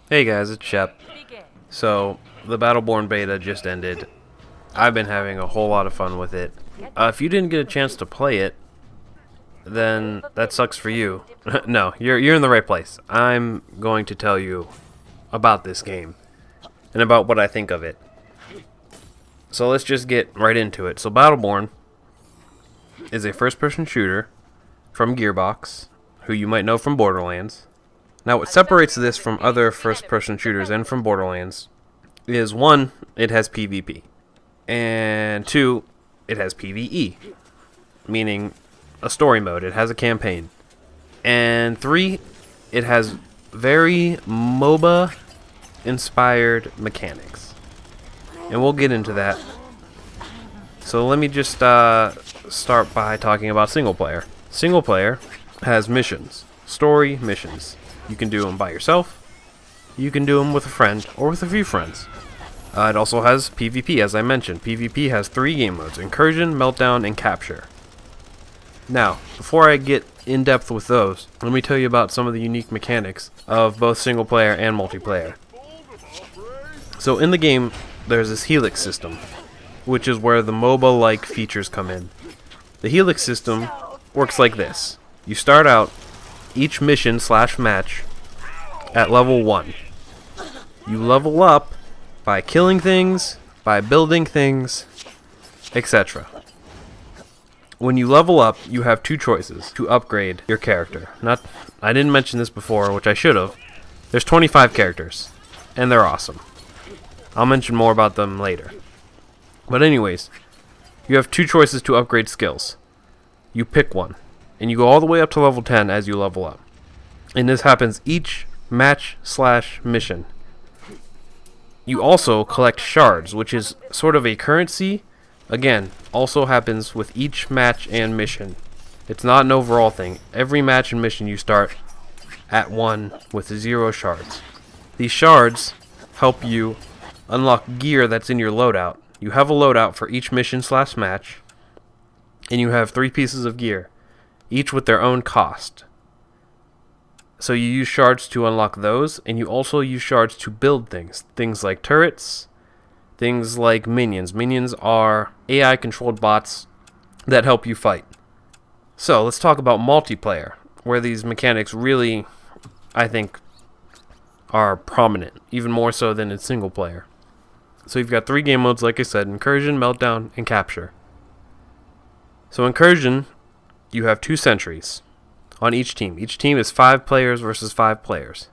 Hey guys, it's Shep. So, the Battleborn beta just ended. I've been having a whole lot of fun with it. If you didn't get a chance to play it, then that sucks for you. No, you're in the right place. I'm going to tell you about this game and about what I think of it. So let's just get right into it. So Battleborn is a first-person shooter from Gearbox, who you might know from Borderlands. Now, what separates this from other first-person shooters and from Borderlands is, one, it has PvP, and two, it has PvE, meaning a story mode. It has a campaign, and three, it has very MOBA-inspired mechanics, and we'll get into that. So let me just start by talking about single player. Single player has missions, story missions. You can do them by yourself, you can do them with a friend, or with a few friends. It also has PvP, as I mentioned. PvP has 3 game modes: Incursion, Meltdown, and Capture. Now, before I get in depth with those, let me tell you about some of the unique mechanics of both single player and multiplayer. So in the game, there's this Helix system, which is where the MOBA-like features come in. The Helix system works like this. You start out each mission / match at level 1. You level up by killing things, by building things, etc. When you level up, you have 2 choices to upgrade your character. I didn't mention this before, which I should have. There's 25 characters, and they're awesome. I'll mention more about them later. But anyways, you have 2 choices to upgrade skills. You pick one, and you go all the way up to level 10 as you level up. And this happens each match / mission. You also collect shards, which is sort of a currency. Again, also happens with each match and mission. It's not an overall thing. Every match and mission you start at 1 with 0 shards. These shards help you unlock gear that's in your loadout. You have a loadout for each mission / match, and you have 3 pieces of gear, each with their own cost. So you use shards to unlock those, and you also use shards to build things. Things like turrets, things like minions. Minions are AI-controlled bots that help you fight. So let's talk about multiplayer, where these mechanics really, I think, are prominent, even more so than in single player. So you've got 3 game modes, like I said: Incursion, Meltdown, and Capture. So Incursion, you have 2 sentries on each team. Each team is 5 players versus 5 players.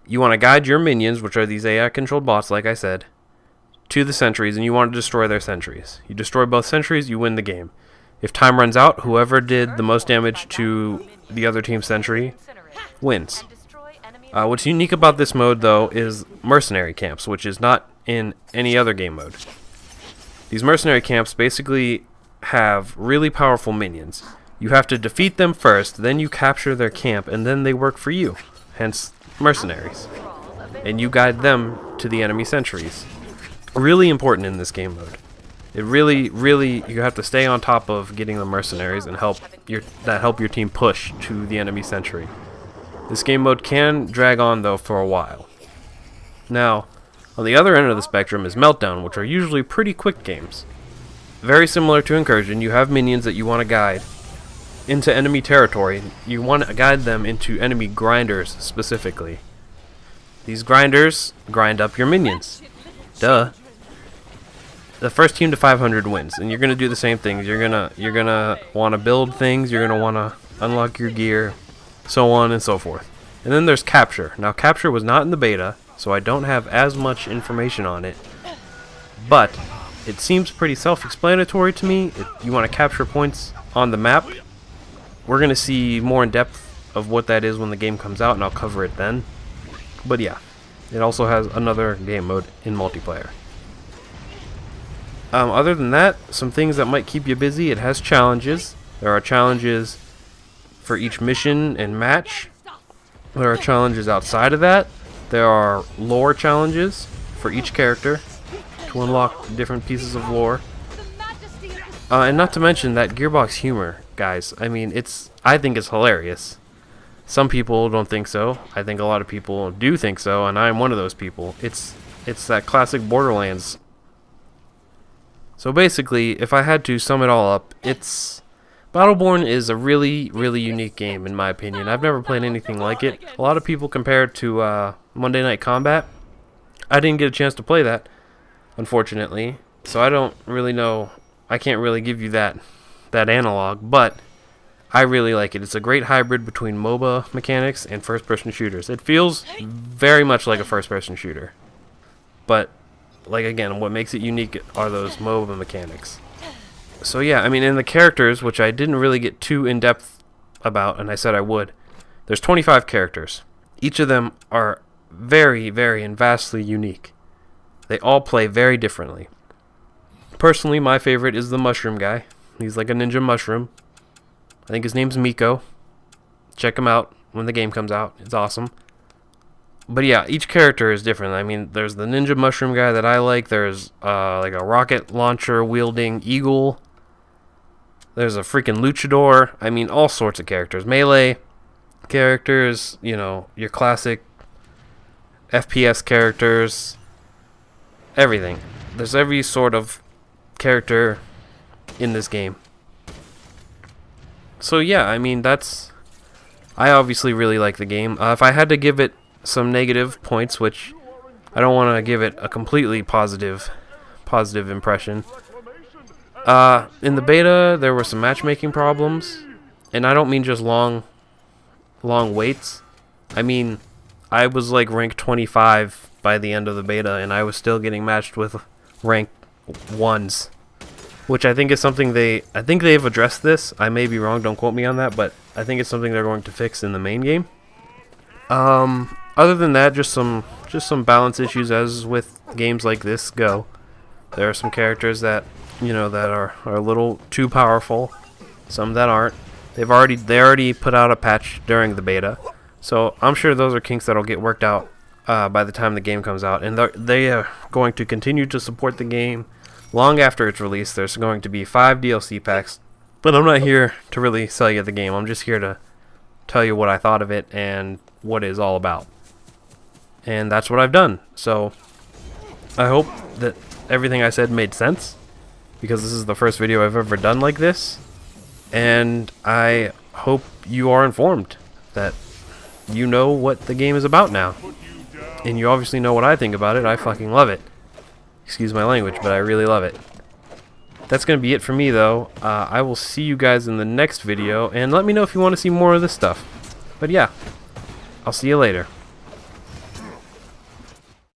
You want to guide your minions, which are these AI-controlled bots, like I said, to the sentries, and you want to destroy their sentries. You destroy both sentries, you win the game. If time runs out, whoever did the most damage to the other team's sentry wins. What's unique about this mode, though, is mercenary camps, which is not in any other game mode. These mercenary camps basically have really powerful minions. You have to defeat them first, then you capture their camp, and then they work for you, hence mercenaries. And you guide them to the enemy sentries. Really important in this game mode. It really, you have to stay on top of getting the mercenaries and help your team push to the enemy sentry. This game mode can drag on, though, for a while. Now, on the other end of the spectrum is Meltdown, which are usually pretty quick games. Very similar to Incursion, you have minions that you want to guide into enemy territory. You want to guide them into enemy grinders, specifically. These grinders grind up your minions. Duh. The first team to 500 wins, and you're gonna do the same things. You're gonna want to build things. You're gonna want to unlock your gear, so on and so forth. And then there's Capture. Now, Capture was not in the beta, so I don't have as much information on it, but it seems pretty self-explanatory to me. You want to capture points on the map. We're going to see more in depth of what that is when the game comes out, and I'll cover it then. But yeah, it also has another game mode in multiplayer. Other than that, some things that might keep you busy: it has challenges. There are challenges for each mission and match. There are challenges outside of that. There are lore challenges for each character to unlock different pieces of lore. And not to mention that Gearbox humor, guys. I mean, I think it's hilarious. Some people don't think so. I think a lot of people do think so, and I'm one of those people. It's that classic Borderlands. So basically, if I had to sum it all up, Battleborn is a really, really unique game in my opinion. I've never played anything like it. A lot of people compare it to Monday Night Combat. I didn't get a chance to play that, unfortunately. So I don't really know. I can't really give you that analog, but I really like it. It's a great hybrid between MOBA mechanics and first-person shooters. It feels very much like a first-person shooter. But, like, again, what makes it unique are those MOBA mechanics. So yeah, I mean, in the characters, which I didn't really get too in-depth about, and I said I would, there's 25 characters. Each of them are very, very and vastly unique. They all play very differently. Personally, my favorite is the mushroom guy. He's like a ninja mushroom. I think his name's Miko. Check him out when the game comes out. It's awesome. But yeah, each character is different. I mean, there's the ninja mushroom guy that I like. There's like a rocket launcher wielding eagle. There's a freaking luchador. I mean, all sorts of characters. Melee characters, you know, your classic FPS characters. Everything. There's every sort of character in this game. So yeah, I mean, I obviously really like the game. If I had to give it some negative points, which I don't want to give it a completely positive impression. In the beta, there were some matchmaking problems, and I don't mean just long waits. I mean, I was like rank 25 by the end of the beta, and I was still getting matched with rank 1s, which I think is something I think they've addressed this. I may be wrong, don't quote me on that, but I think it's something they're going to fix in the main game. Other than that, just some balance issues, as with games like this go. There are some characters that, you know, that are a little too powerful. Some that aren't. They already put out a patch during the beta, so I'm sure those are kinks that'll get worked out by the time the game comes out. And they are going to continue to support the game long after its release. There's going to be 5 DLC packs, but I'm not here to really sell you the game. I'm just here to tell you what I thought of it and what it's all about. And that's what I've done. So I hope that everything I said made sense, because this is the first video I've ever done like this. And I hope you are informed, that you know what the game is about now. And you obviously know what I think about it. I fucking love it. Excuse my language, but I really love it. That's going to be it for me, though. I will see you guys in the next video, and let me know if you want to see more of this stuff. But yeah, I'll see you later.